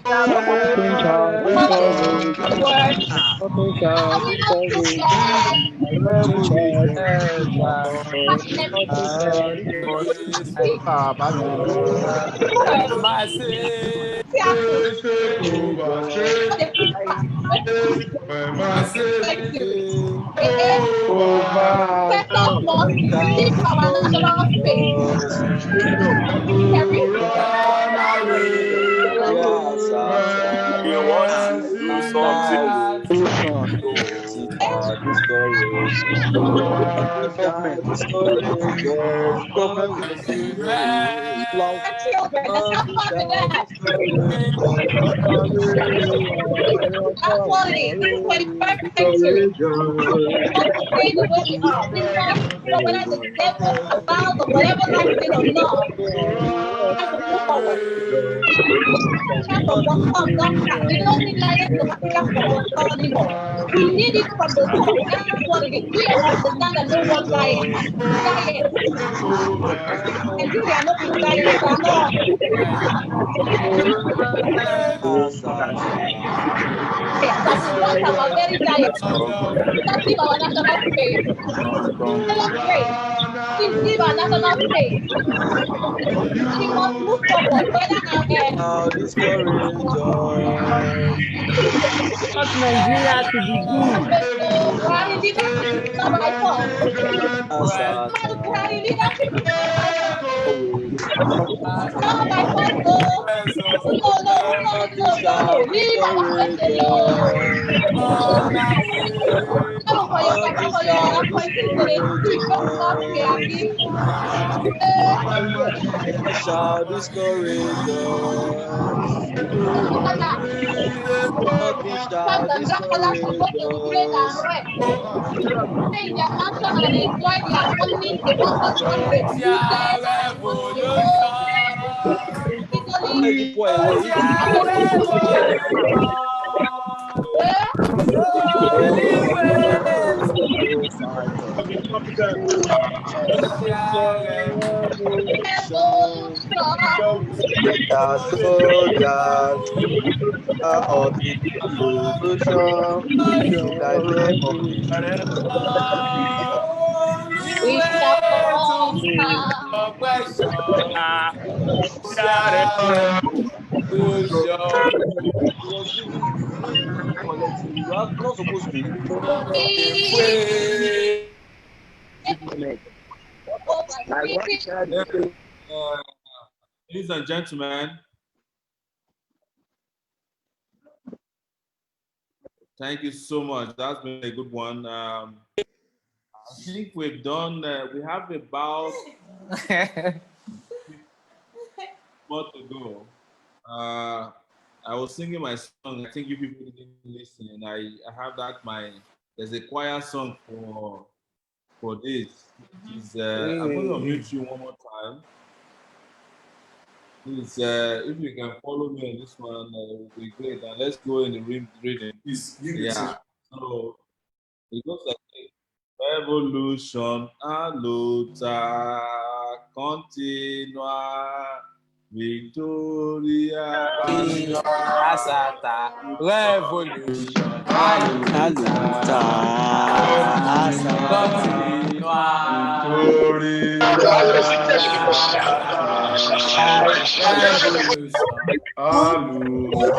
Nothing shall discourage us. Nothing shall discourage us. Nothing shall discourage us. Nothing shall discourage us. Over. Nothing shall discourage us. Yes, We want to do something. revolution. Nothing shall discourage us. Nothing shall discourage us. Government will love. Nothing shall discourage us. Hallelujah. Discourage Shall discourage us. Want Nigeria to be good. Nothing shall discourage us. Nothing shall discourage us. Nothing shall discourage us. Nothing shall discourage us. The soldiers are of the revolution in the name of He was giving you, he didn't collect you. You are not supposed to Ladies and gentlemen, thank you so much. That's been a good one. I think we've done, we have about more to go. I was singing my song. I think you people didn't listen. I have that there's a choir song for this. I'm going to unmute you one more time. Please, if you can follow me on this one, it will be great. And let's go in the reading. Yeah. So it goes like this. Revolution a luta continua. Victoria Asata revolution Aluta,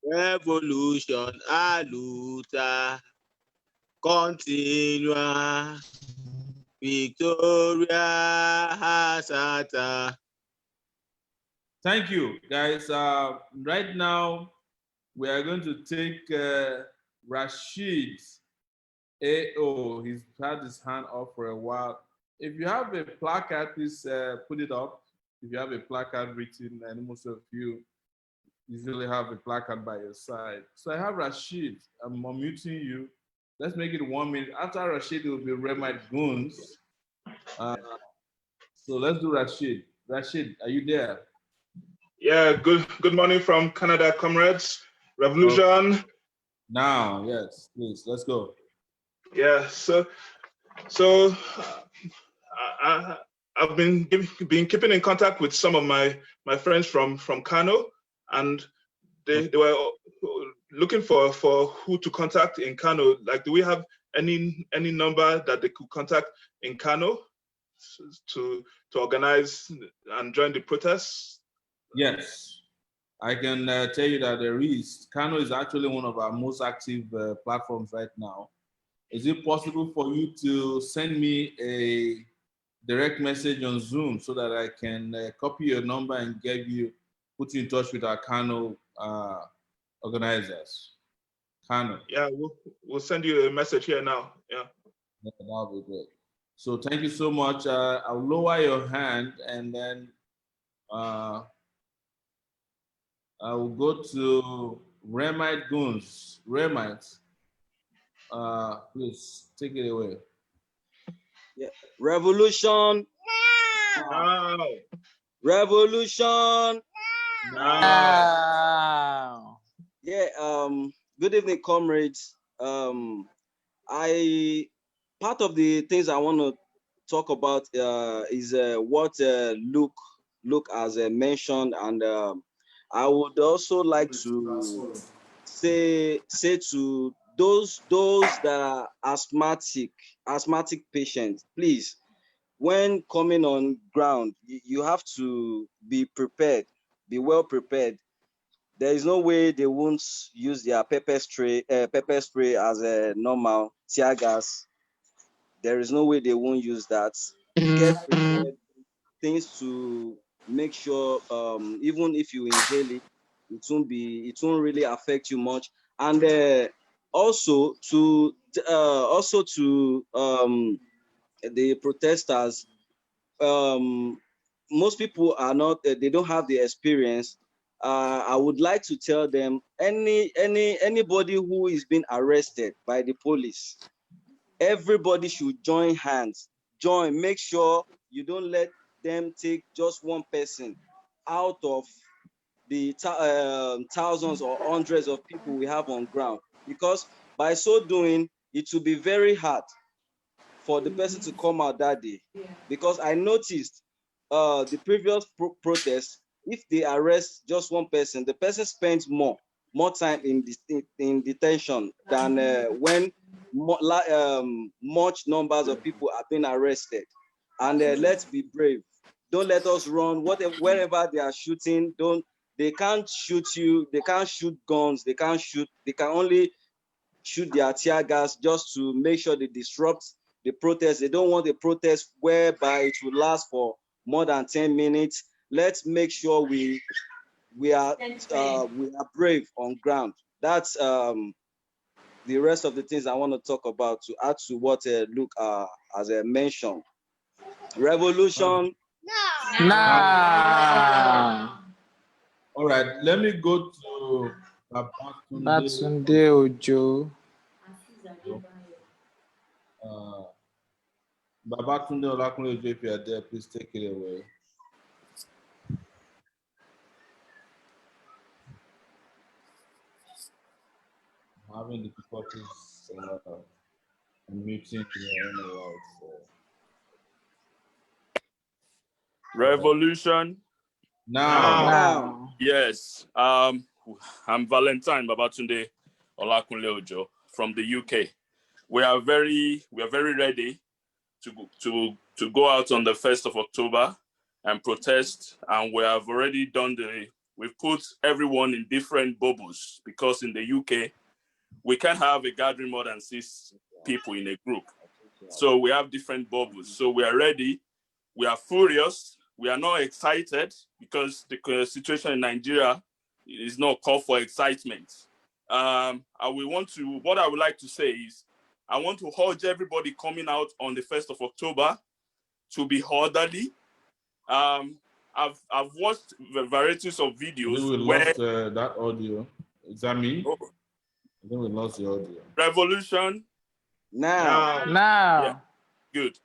revolution, aluta, continua, Victoria Hasata. Thank you, guys. Right now, we are going to take Rashid AO. He's had his hand up for a while. If you have a placard, please put it up. If you have a placard written, and most of you usually have a placard by your side. So I have Rashid. I'm unmuting you. Let's make it 1 minute. After Rashid, it will be Remite Goons. So let's do Rashid. Rashid, are you there? Yeah, good morning from Canada, comrades. Revolution. Okay. Now, yes, please, let's go. Yeah, so I've been keeping in contact with some of my friends from Kano, and they were looking for who to contact in Kano. Like, do we have any number that they could contact in Kano to organize and join the protests? Yes, I can tell you that there is. Kano is actually one of our most active platforms right now. Is it possible for you to send me a direct message on Zoom so that I can copy your number and put you in touch with our Kano organizers? Kano. Yeah, we'll send you a message here now. Yeah. That'll be great. So thank you so much. I'll lower your hand and then I will go to Remite Goons. Remite, please take it away. Yeah. Revolution. Now. Revolution. Now. Yeah. Good evening, comrades. Part of the things I want to talk about is what Luke has mentioned, and I would also like to say to those that are asthmatic patients, please, when coming on ground, you have to be prepared, be well prepared. There is no way they won't use their pepper spray as a normal tear gas. There is no way they won't use that. Get prepared, things to make sure even if you inhale it, it won't really affect you much. And also to the protesters, most people are not, they don't have the experience. I would like to tell them, anybody who is being arrested by the police, everybody should join hands. Make sure you don't let them take just one person out of the thousands or hundreds of people we have on ground, because by so doing, it will be very hard for the person to come out that day. Because I noticed the previous protest, if they arrest just one person, the person spends more time in detention than when much numbers of people are being arrested. And let's be brave. Don't let us run. Wherever they are shooting, they can't shoot you. They can't shoot guns. They can only shoot their tear gas just to make sure they disrupt the protest. They don't want a protest whereby it will last for more than 10 minutes. Let's make sure we are brave on ground. That's the rest of the things I want to talk about, to add to what Luke has mentioned. Revolution. Now. All right, let me go to Babatunde Ojo. Babatunde Olakunle Ojo, if you are there, please take it away. I'm having difficulties muting here anyway. So. Revolution. Now. Yes. I'm Valentine Babatunde Olakunle Ojo from the UK. We are very ready to go out on the 1st of October and protest, and we have already we've put everyone in different bubbles, because in the UK we can't have a gathering more than 6 people in a group. So we have different bubbles. So we are ready. We are furious. We are not excited because the situation in Nigeria is not call for excitement. What I would like to say is, I want to urge everybody coming out on the 1st of October to be orderly. I've watched varieties of videos we where lost that audio. Is that me? I think we lost the audio. revolution. Now. Yeah, good.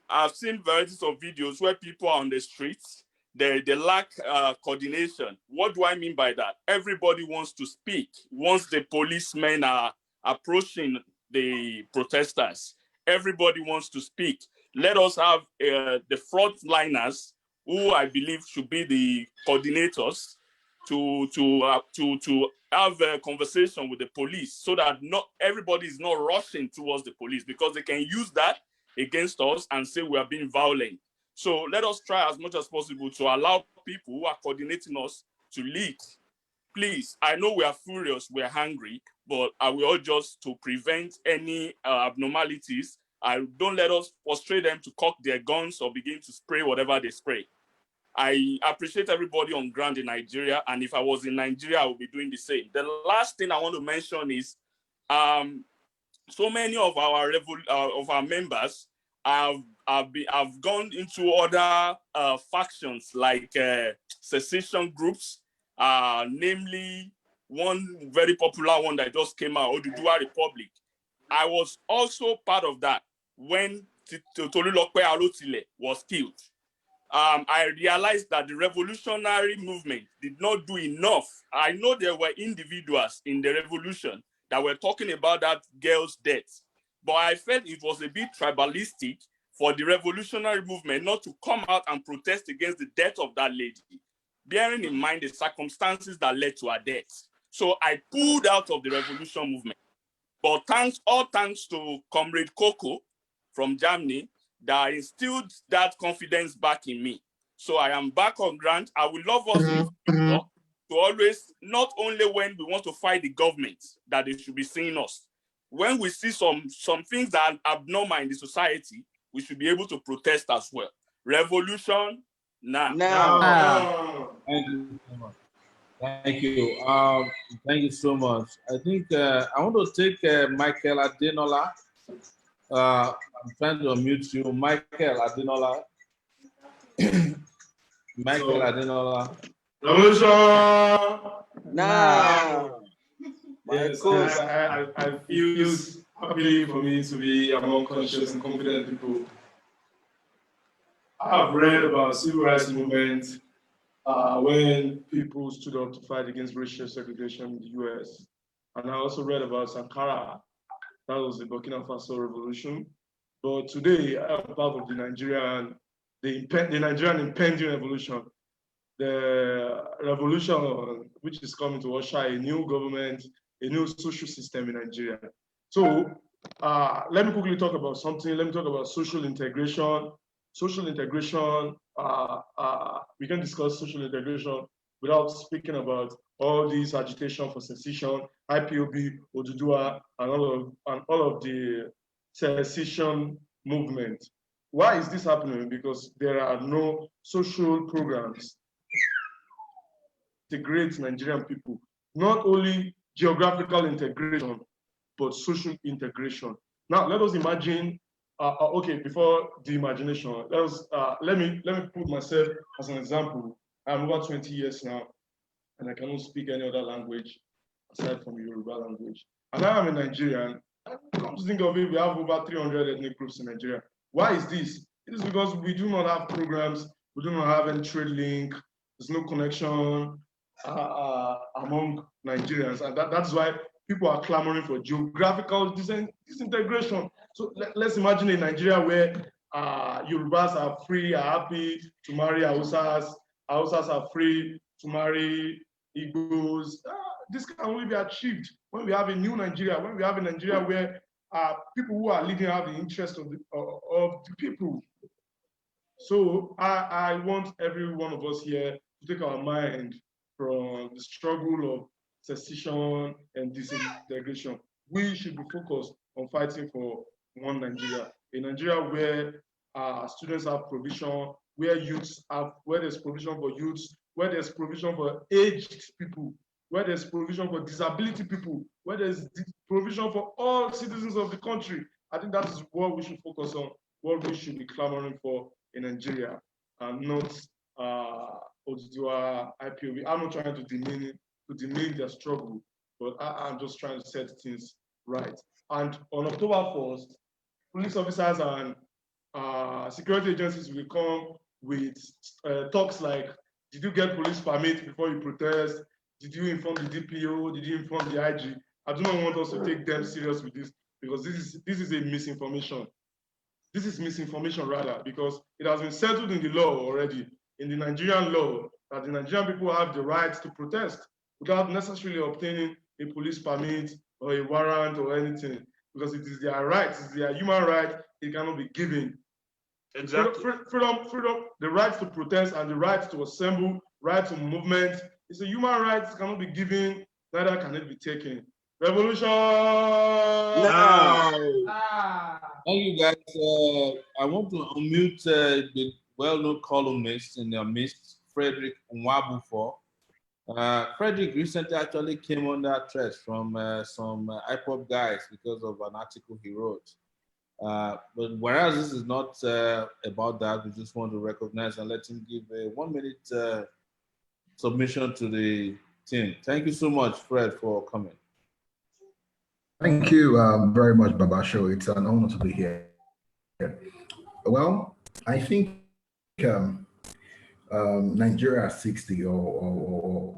I've seen varieties of videos where people are on the streets. They lack coordination. What do I mean by that? Everybody wants to speak. Once the policemen are approaching the protesters, everybody wants to speak. Let us have the frontliners, who I believe should be the coordinators, to have a conversation with the police, so that not everybody is not rushing towards the police, because they can use that against us and say we are being violent. So let us try as much as possible to allow people who are coordinating us to lead. Please, I know we are furious, we are hungry, but I will urge us to prevent any abnormalities. Don't let us frustrate them to cock their guns or begin to spray whatever they spray. I appreciate everybody on ground in Nigeria, and if I was in Nigeria, I would be doing the same. The last thing I want to mention is, so many of our members have gone into other factions, like secession groups, namely one very popular one that just came out, Oduduwa Republic. I was also part of that when Tolulope Arotile was killed. I realized that the revolutionary movement did not do enough. I know there were individuals in the revolution that were talking about that girl's death, but I felt it was a bit tribalistic for the revolutionary movement not to come out and protest against the death of that lady, bearing in mind the circumstances that led to her death. So I pulled out of the revolution movement. But all thanks to Comrade Coco from Germany, that instilled that confidence back in me. So I am back on ground. I would love us in future to always, not only when we want to fight the government, that they should be seeing us. When we see some things that are abnormal in the society, we should be able to protest as well. Revolution now. Thank you so much. Thank you. Thank you so much. I think I want to take Michael Adenola. I'm trying to unmute you, Michael Adenola. Michael Adenola. Revolution Now. Yes, I feel happy for me to be among conscious and confident people. I have read about civil rights movement when people stood up to fight against racial segregation in the US. And I also read about Sankara, that was the Burkina Faso revolution. But today, I'm part of the Nigerian impending revolution. The revolution which is coming to usher a new government, a new social system in Nigeria. So let me quickly talk about something. Let me talk about social integration. Social integration, we can discuss social integration without speaking about all these agitation for secession, IPOB, Oduduwa, and all of the secession movement. Why is this happening? Because there are no social programs to integrate Nigerian people. Not only geographical integration, but social integration. Now, let us imagine. Okay, before the imagination, let me put myself as an example. I'm over 20 years now, and I cannot speak any other language aside from Yoruba language. And I am a Nigerian. Come to think of it, we have over 300 ethnic groups in Nigeria. Why is this? It is because we do not have programs, we do not have any trade link, there's no connection among Nigerians, and that's why people are clamoring for geographical disintegration. So let's imagine a Nigeria where Yorubas are free, are happy to marry Hausas, Hausas are free to marry Igbos. This can only be achieved when we have a new Nigeria, when we have a Nigeria where people who are leading have the interest of the people. So I want every one of us here to take our mind from the struggle of secession and disintegration. We should be focused on fighting for one Nigeria. a Nigeria where students have provision, where there's provision for youths, where there's provision for aged people, where there's provision for disability people, where there's provision for all citizens of the country. I think that is what we should focus on, what we should be clamoring for in Nigeria, and not Odudua IPOB. I'm not trying to demean their struggle, but I'm just trying to set things right. And on October 1st, police officers and security agencies will come with talks like, did you get police permit before you protest? Did you inform the DPO? Did you inform the IG? I do not want us to take them serious with this, because this is a misinformation. This is misinformation rather, because it has been settled in the law already, in the Nigerian law, that the Nigerian people have the right to protest without necessarily obtaining a police permit or a warrant or anything, because it is their right, it's their human right, it cannot be given. Exactly. Freedom, the right to protest and the right to assemble, right to movement, it's a human right, it cannot be given, neither can it be taken. Revolution! Now. Thank you, guys. I want to unmute the well-known columnist in their midst, Frederick Nwabufo. Frederick recently actually came under threat from some IPOP guys because of an article he wrote. But whereas this is not about that, we just want to recognize and let him give a 1 minute submission to the team. Thank you so much, Fred, for coming. Thank you very much, Babasho. It's an honor to be here. Well, I think Nigeria 60 or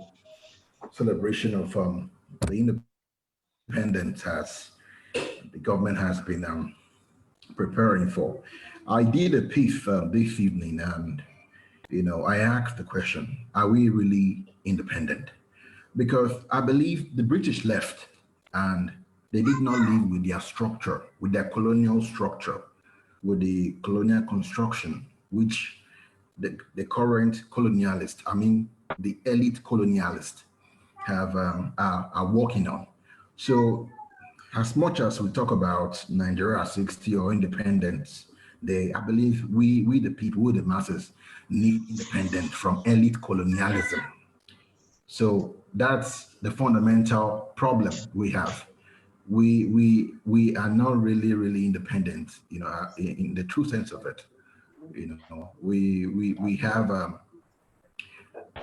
celebration of the independence as the government has been preparing for. I did a piece this evening, and I asked the question: are we really independent? Because I believe the British left, and they did not live with their structure, with their colonial structure, with the colonial construction, which the current colonialists, I mean the elite colonialists, are working on. So as much as we talk about Nigeria 60 or independence, I believe we the people, we the masses, need independence from elite colonialism. So that's the fundamental problem we have. We are not really independent, in the true sense of it. We have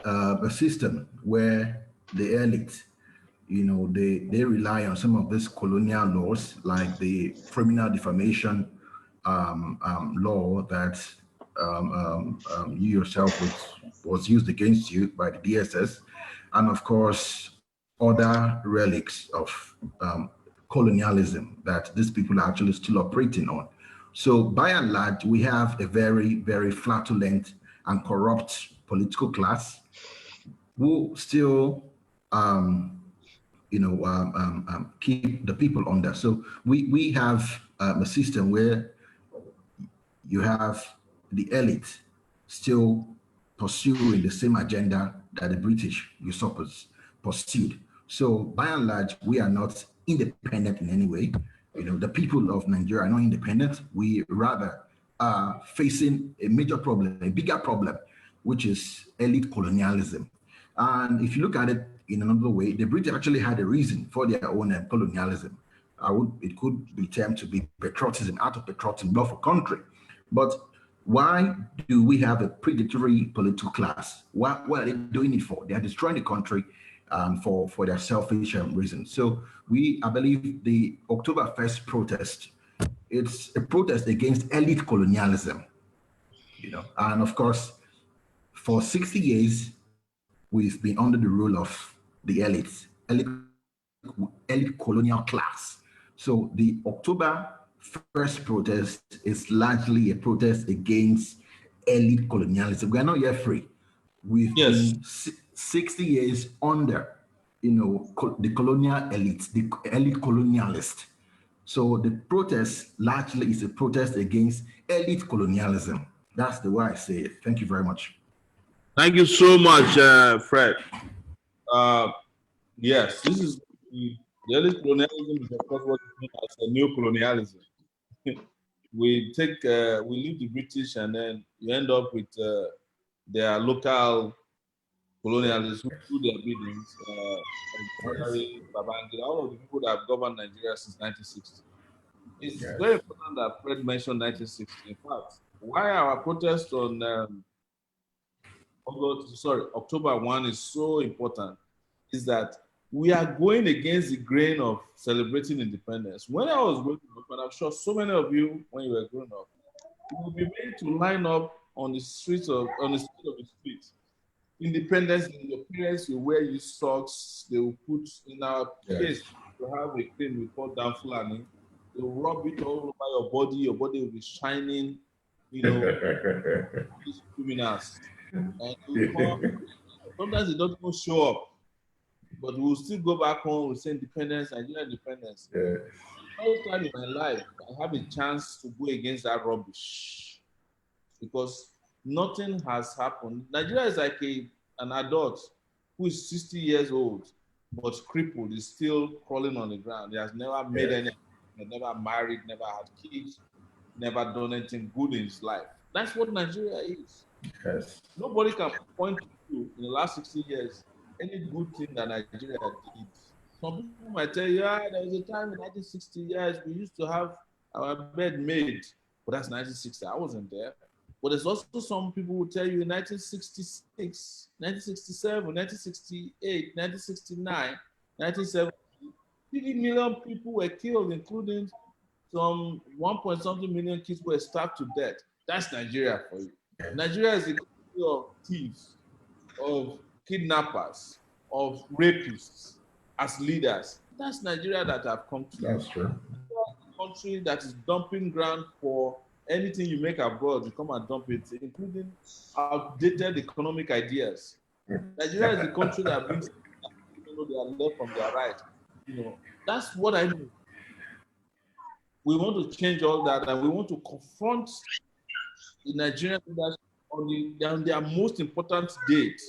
a system where the elite, they rely on some of these colonial laws, like the criminal defamation law that you yourself was used against you by the DSS, and of course other relics of colonialism that these people are actually still operating on. So by and large, we have a very flatulent and corrupt political class who still keep the people under. So we have a system where you have the elite still pursuing the same agenda that the British usurpers pursued. So by and large, we are not independent in any way. The people of Nigeria are not independent. We rather are facing a major problem, a bigger problem, which is elite colonialism. And if you look at it in another way, the British actually had a reason for their own colonialism. It could be termed to be patriotism, out of patriotism, love for country. But why do we have a predatory political class? What are they doing it for? They are destroying the country for their selfish reasons. So I believe the October 1st protest, it's a protest against elite colonialism, and of course, for 60 years, we've been under the rule of the elites, elite colonial class. So the October 1st protest is largely a protest against elite colonialism. We are not yet free. We've been 60 years under, the colonial elites, the elite colonialist. So the protest largely is a protest against elite colonialism. That's the way I say it. Thank you very much. Thank you so much, Fred. Yes, this is the elite colonialism is of course what is known as a new colonialism. we leave the British, and then you end up with their local colonialists who do their biddings. Buhari, Babangida, all of the people that have governed Nigeria since 1960. It's very important that Fred mentioned 1960. In fact, why our protest on October 1 is so important is that we are going against the grain of celebrating independence. When I was growing up, and I'm sure so many of you, when you were growing up, you will be made to line up on the street. Independence, your parents will wear you socks, they will put in our case, you have a cream we call down Fulani, they will rub it all over your body will be shining, these criminals. And you come, sometimes they don't even show up, but we'll still go back home, we'll say independence, Nigeria independence. First time in my life, I have a chance to go against that rubbish because nothing has happened. Nigeria is like an adult who is 60 years old, but crippled, is still crawling on the ground. He has never made any, never married, never had kids, never done anything good in his life. That's what Nigeria is. Yes. Nobody can point to in the last 60 years any good thing that Nigeria did. Some people might tell you, there was a time in 1960 years we used to have our bed made, but that's 1960. I wasn't there. But there's also some people who tell you in 1966, 1967, 1968, 1969, 1970, 50 million people were killed, including some 1 point something million kids were starved to death. That's Nigeria for you. Nigeria is a country of thieves, of kidnappers, of rapists as leaders. That's Nigeria that I've come to. That's true. A country that is dumping ground for anything you make abroad, you come and dump it, including outdated economic ideas. Nigeria is a country that brings people their left from their right. That's what I mean. We want to change all that, and we want to confront the Nigerian leaders on their most important date,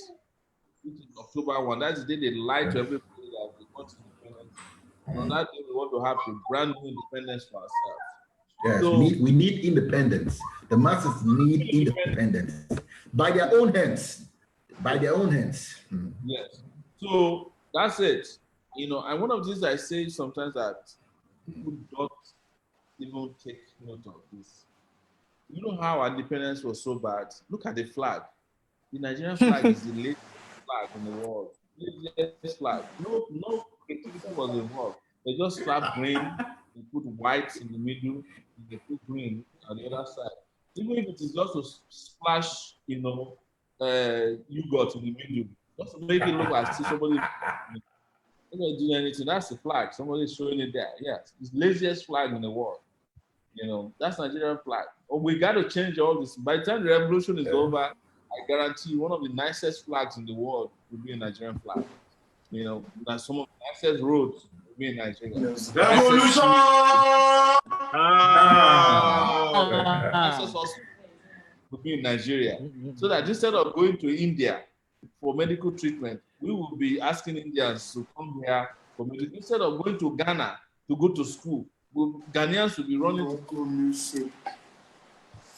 which is October 1. That's the day they lie to everybody that we want independence. And on that day, we want to have a brand new independence for ourselves. Yes, So, we need independence. The masses need independence by their own hands. By their own hands. Yes. So that's it. And one of the things I say sometimes that people don't even take note of this. You know how our independence was so bad? Look at the flag. The Nigerian flag is the latest flag in the world. Latest flag. No creativity was involved. They just slap green, they put white in the middle, and they put green on the other side. Even if it is just to splash, yogurt in the middle, just to make it look like somebody not doing anything. That's the flag. Somebody's showing it there. Yes, it's the laziest flag in the world. That's Nigerian flag. We got to change all this. By the time the revolution is over, I guarantee one of the nicest flags in the world will be a Nigerian flag. That some of the nicest roads will be in Nigeria. Revolution! Nicest hospital will be in Nigeria. So that instead of going to India for medical treatment, we will be asking Indians to come here for medical. Instead of going to Ghana to go to school, Ghanaians will be running to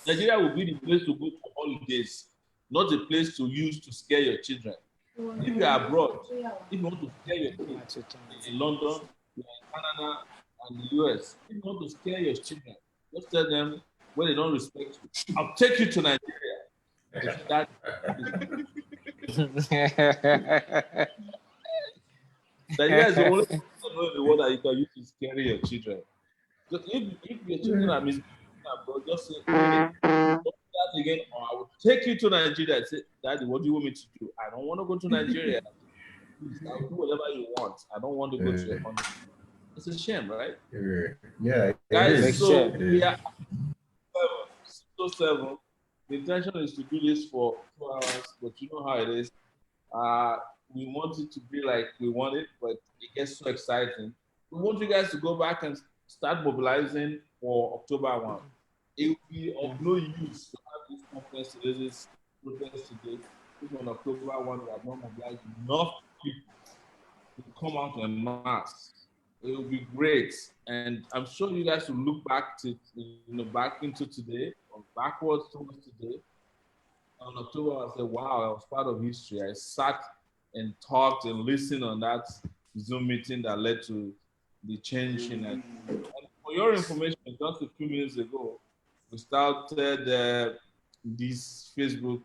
Nigeria will be the place to go for holidays, not a place to use to scare your children. If you are abroad, if you want to scare your kids in London, in Canada, and the US, if you want to scare your children, just tell them when they don't respect you, I'll take you to Nigeria. Nigeria is the only place in the world that you can use to scare your children. So if your children are misbehaving abroad, just say, don't do that again, or I will take you to Nigeria and say, Daddy, what do you want me to do? I don't want to go to Nigeria. Please, I'll do whatever you want. I don't want to go to your country. It's a shame, right? Yeah. Guys, so we are 7. The intention is to do this for 2 hours, but you know how it is. We want it to be like we want it, but it gets so exciting. We want you guys to go back and start mobilizing for October 1. It will be of no use to have this conference today, this protest today, if on October 1 we have not mobilized enough people to come out en masse. it will be great. And I'm sure you guys will look back to, back into today or backwards towards today. On October, I said, wow, I was part of history. I sat and talked and listened on that Zoom meeting that led to the change in it. And for your information, just a few minutes ago, we started this Facebook,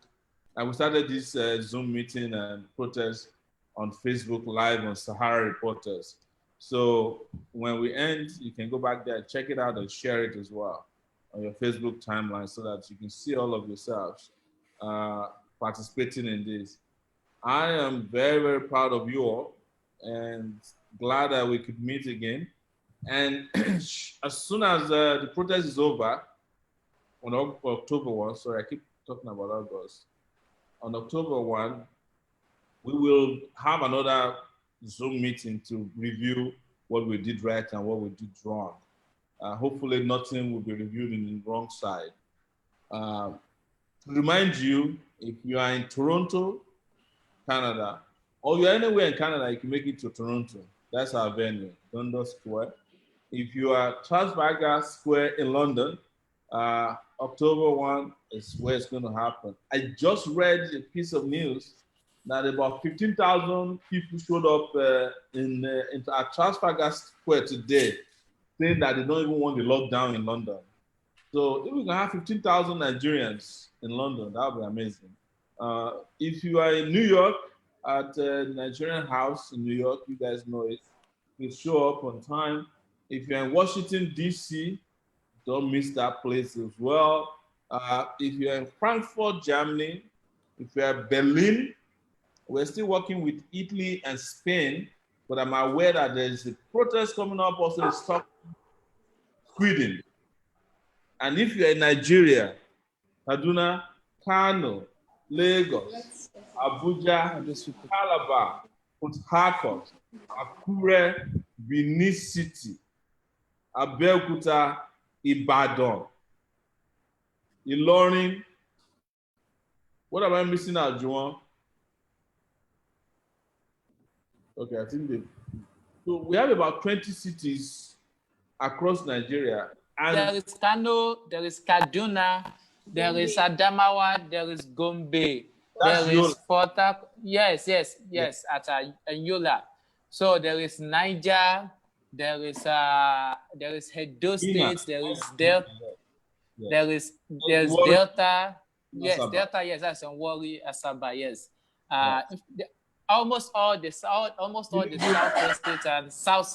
and we started this Zoom meeting and protest on Facebook Live on Sahara Reporters. So when we end, you can go back there, check it out, and share it as well on your Facebook timeline so that you can see all of yourselves participating in this. I am very, very proud of you all and glad that we could meet again. And as soon as the protest is over, on October 1, sorry, I keep talking about August. On October 1, we will have another Zoom meeting to review what we did right and what we did wrong. Hopefully nothing will be reviewed in the wrong side. To remind you, if you are in Toronto, Canada, or you're anywhere in Canada, you can make it to Toronto. That's our venue, Dundas Square. If you are Trafalgar Square in London, October 1 is where it's going to happen. I just read a piece of news that about 15,000 people showed up at Trafalgar Square today, saying that they don't even want the lockdown in London. So if we can have 15,000 Nigerians in London, that would be amazing. If you are in New York at Nigerian House in New York, you guys know it. Please show up on time. If you're in Washington, D.C., don't miss that place as well. If you're in Frankfurt, Germany, if you're in Berlin, we're still working with Italy and Spain, but I'm aware that there's a protest coming up also in Stockholm, Sweden. And if you're in Nigeria, Kaduna, Kano, Lagos, Abuja, Calabar, Port Harcourt, Akure, Benin City, Abeokuta, Ibadan, Ilorin. What am I missing out, Juwan? Okay, I think so we have about 20 cities across Nigeria. And there is Kano, there is Kaduna, there is Adamawa, there is Gombe, there is Port Harcourt. Yes, at Yola. So there is Niger, there is Edo State, there is Delta, there's Delta. Yes, Asaba. Delta, yes, that's on Wari, Asaba, yes. Almost all the southwest states and south.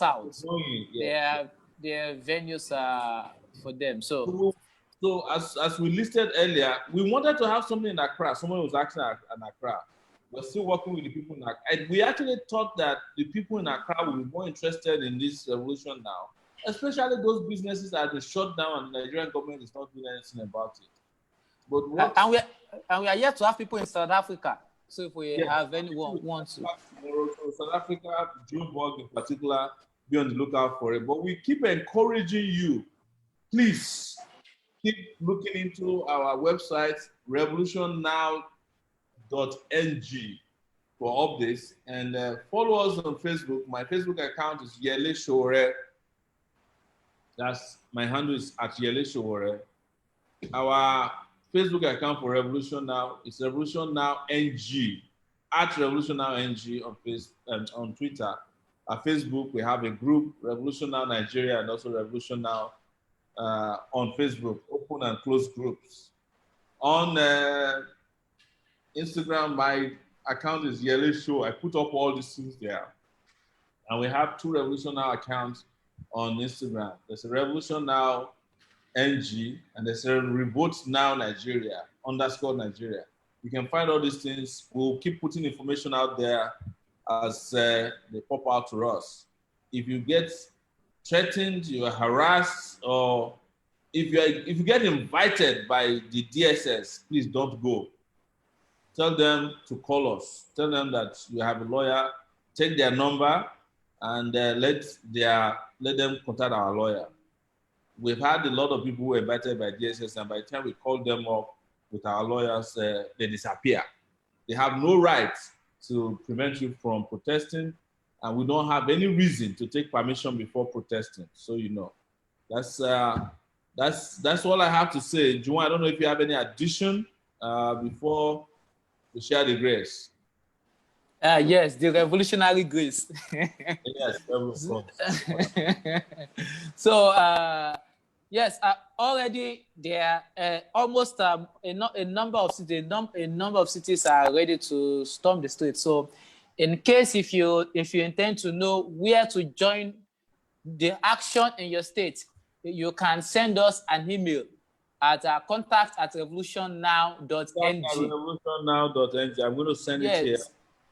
They have their venues for them. So as we listed earlier, we wanted to have something in Accra. Someone was asking in Accra. We're still working with the people in Accra. And we actually thought that the people in Accra will be more interested in this revolution now, especially those businesses that have been shut down and the Nigerian government is not doing anything about it. But and we are yet to have people in South Africa. So if we have anyone want to. South Africa, Joburg in particular, be on the lookout for it. But we keep encouraging you, please keep looking into our website, revolutionnow.ng, for updates, and follow us on Facebook. My Facebook account is Yele Shore. That's my handle is at Yele Shore. Our Facebook account for Revolution Now is Revolution Now NG, at Revolution Now NG on Facebook and on Twitter. At Facebook, we have a group, Revolution Now Nigeria, and also Revolution Now on Facebook, open and closed groups. On Instagram, my account is Yele Show. I put up all these things there. And we have 2 Revolution Now accounts on Instagram. There's a Revolution Now NG, and there's a Revolt Now Nigeria, _Nigeria. You can find all these things. We'll keep putting information out there as they pop out to us. If you get threatened, you are harassed, or if you get invited by the DSS, please don't go. Tell them to call us. Tell them that you have a lawyer. Take their number and let them contact our lawyer. We've had a lot of people who were invited by DSS, and by the time we call them up with our lawyers, they disappear. They have no right to prevent you from protesting. and we don't have any reason to take permission before protesting. So you know, that's all I have to say. Juwan, I don't know if you have any addition before we share the grace. Yes, the revolutionary grace. Yes, of course. So, yes, already there are almost a number of cities are ready to storm the streets. So, in case if you intend to know where to join the action in your state, you can send us an email at contact@revolutionnow.ng. Revolutionnow.ng. I'm going to send it here.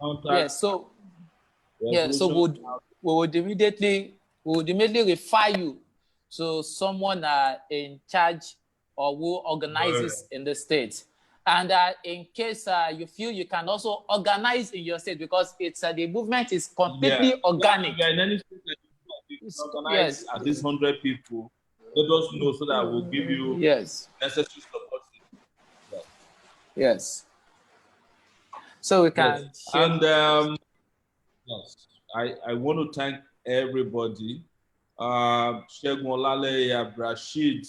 Contact. Yes. So we would immediately refer you to someone in charge or who organizes in the state. And in case you feel you can also organize in your state, because it's the movement is completely organic. Yeah, in any state that you organize at least 100 people, let us know so that we'll give you necessary support. Yes. So we can. And yes, I want to thank everybody. Shegun Olaleya, Rashid,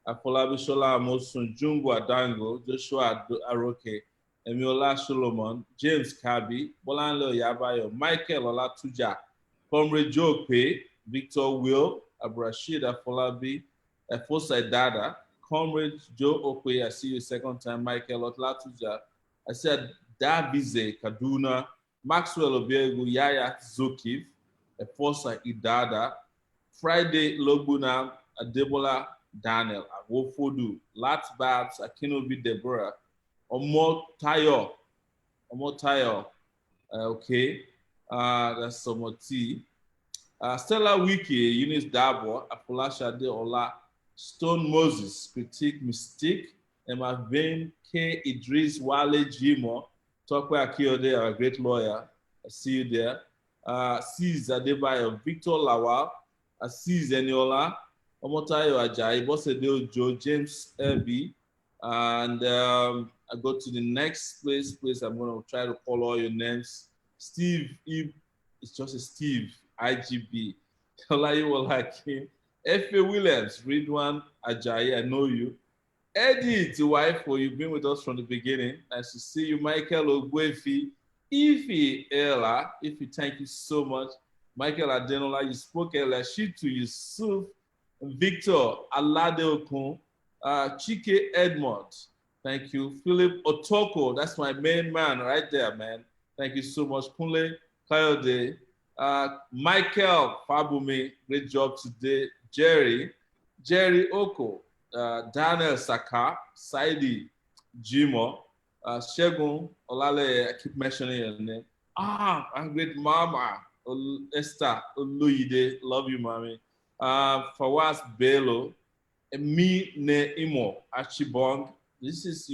Afolabisola Amosun, Jumbo Adango, Joshua Aroke, Emiola Solomon, James Kabi, Bolanle Yabayo, Michael Olatuja, Comrade Joe Pay, Victor Will, Abrashid Afolabi, Efosai Dada, Comrade Joe Okwe, I see you second time, Michael Olatuja. I said Davize Kaduna, Maxwell Obiegu, Yaya Zokiv, Efosai Idada, Friday Lobuna, Adebola Daniel, Awofodu, Lat Babs, Akinobi Deborah, Omotayo, okay, that's Somoti, Stella Wiki, Eunice Dabo, Afolasha De Ola, Stone Moses, Critique Mystique, Emma Vane, K. Idris Wale Jimo, Tokwe Akiode, our great lawyer, I see you there, C's Adebayo, Victor Lawal, Aziz Eniola, Omotayo Ajayi, Bosedeo Joe, James Elby, and I go to the next place. I'm going to try to call all your names. Steve, it's just a Steve, IGB. Olayiwola Akin, F.A. Williams, Ridwan Ajayi, I know you. Eddie, the wife, you've been with us from the beginning. Nice to see you. Michael Ogwefi, Ify Ella, Ify, thank you so much. Michael Adenola, you spoke earlier. Shitu Yusuf, Victor Aladeokun, Chike Edmond, thank you. Philip Otoko, that's my main man right there, man. Thank you so much. Kunle Kayode, Michael Fabumi, great job today. Jerry Oko, Daniel Saka, Saidi Jimo, Shegun Olale, I keep mentioning your name. I'm great mama. Esther Oluyide, love you, mommy. Fawaz Bello, Me Ne Imo, Achibong. This is,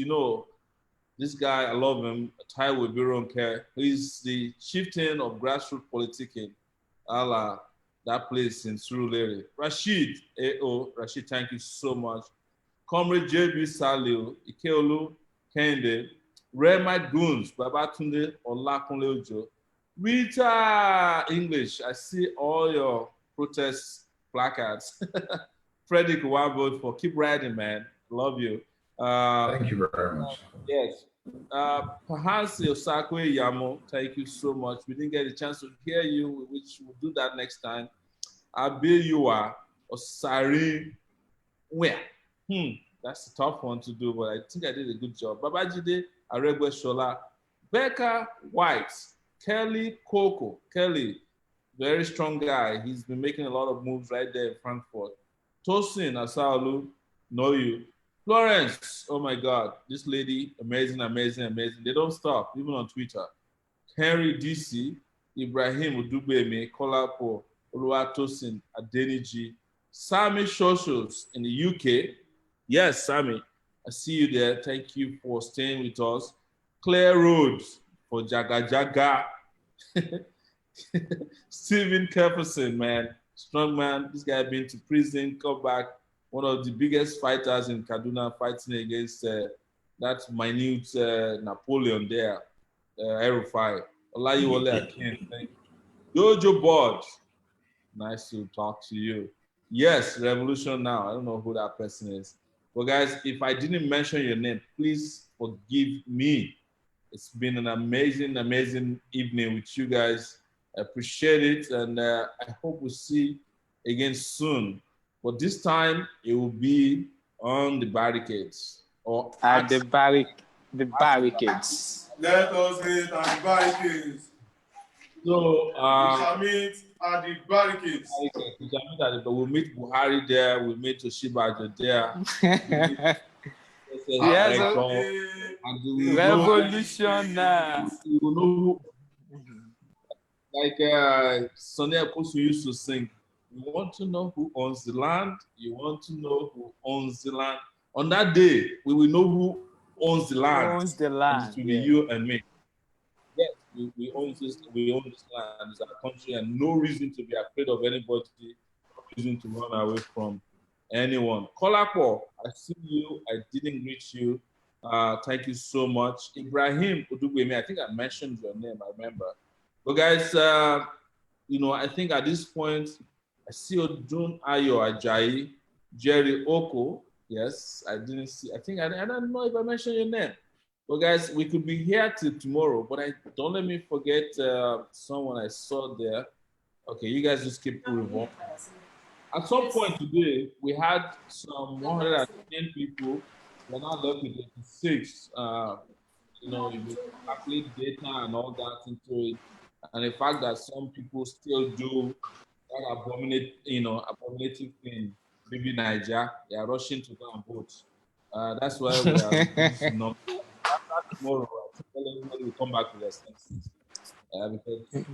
this guy, I love him. Taiwo Bironke. He's the chieftain of grassroots politicking. Allah, that place in Surulere. Rashid, Rashid, thank you so much. Comrade JB Salil, Ikeolu Kende, Rema Goons, Babatunde Olakunle Ojo. Rita English, I see all your protest placards. Frederick Wabo for keep writing, man. Love you. Thank you very much. Yes. Pahansi Osakwe Yamo, thank you so much. We didn't get a chance to hear you, which we'll do that next time. Abiyua Osari Where? That's a tough one to do, but I think I did a good job. Babajide Aregwe Shola, Becca White, Kelly Coco. Kelly, very strong guy. He's been making a lot of moves right there in Frankfurt. Tosin Asalu, know you. Florence, oh my God, this lady, amazing, amazing, amazing. They don't stop, even on Twitter. Henry DC, Ibrahim Udubeme, Kolapo, Oluwatosin Adeniji, Sammy Shoshos in the UK. Yes, Sammy, I see you there. Thank you for staying with us. Claire Rhodes for Jaga Jaga. Stephen Jefferson, man, strong man. This guy been to prison, come back. One of the biggest fighters in Kaduna, fighting against that minute Napoleon there, Erufai. Olayiwole Akin, thank you. Jojo Board, nice to talk to you. Yes, Revolution Now. I don't know who that person is. But guys, if I didn't mention your name, please forgive me. It's been an amazing, amazing evening with you guys. I appreciate it, and I hope we'll see again soon. But this time, it will be on the barricades. Or at the barricades. Let us meet at the barricades. So, we shall meet at the barricades. We'll meet Buhari there, we'll meet Toshibajo there. Yes, Revolution now. You know, like Sonia Kosu used to sing, you want to know who owns the land, you want to know who owns the land. On that day, we will know who owns the land. Who owns the land? It will be you and me. Yes, we own this land, it's our country, and no reason to be afraid of anybody, no reason to run away from anyone. Kolapo, I see you, I didn't greet you. Thank you so much. Ibrahim Udugweme, I think I mentioned your name, I remember. But guys, you know, I think at this point, I see Odun Ayo Ajayi, Jerry Oko. Yes, I didn't see, I don't know if I mentioned your name. But guys, we could be here till tomorrow, but don't let me forget someone I saw there. Okay, you guys just keep moving. At some point today, we had some 110 people. We're now left with 86. You know, you calculate data and all that into it, and the fact that some people still do that abominative thing, maybe Niger, they are rushing to go and vote. That's why we are not. After tomorrow, everybody will come back to their senses because it's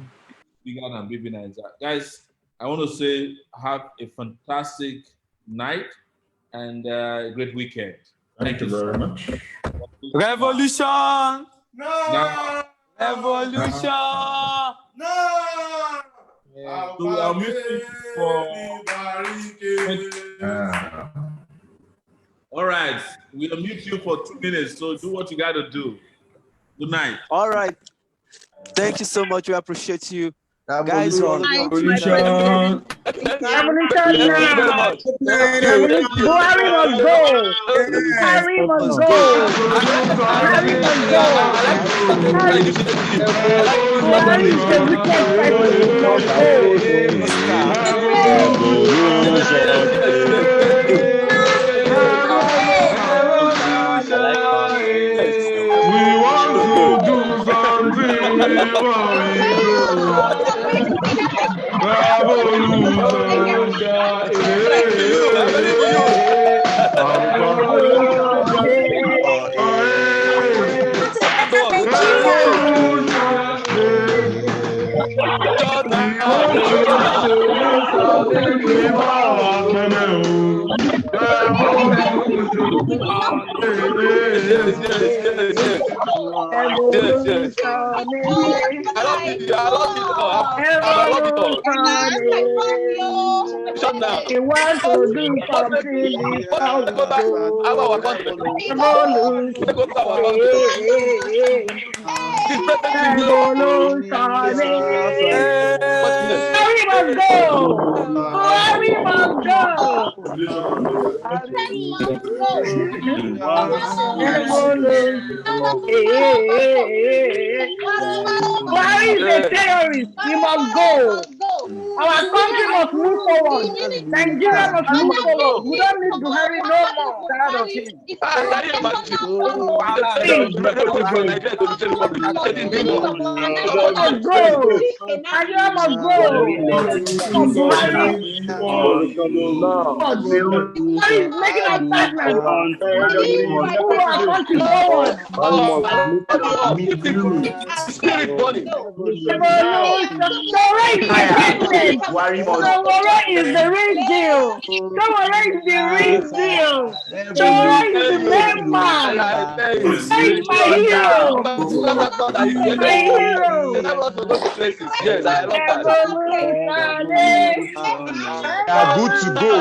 bigger than baby Niger. Guys, I want to say have a fantastic night and a great weekend. Thank you very much. Revolution! No! Revolution! No! So I'll meet you for... All right, we'll mute you for 2 minutes, so do what you got to do. Good night. All right. Thank you so much. We appreciate you. Guys, on Revolution. Buhari must go. Buhari must go. Buhari must go. Buhari is the wicked person. He must We want to do something before we go. He wants to do something before we Buhari is a terrorist. He must go. Our country must move forward. Nigeria must move forward. We don't need Buhari no more. Tired of him. Must go. Nigeria must go. Buhari is making us stagnant. Move our country forward. Tomorrow is the real deal. Tomorrow is the real deal. Tomorrow is the main man. He's my hero. My hero. Yes, I love that. They are good to go.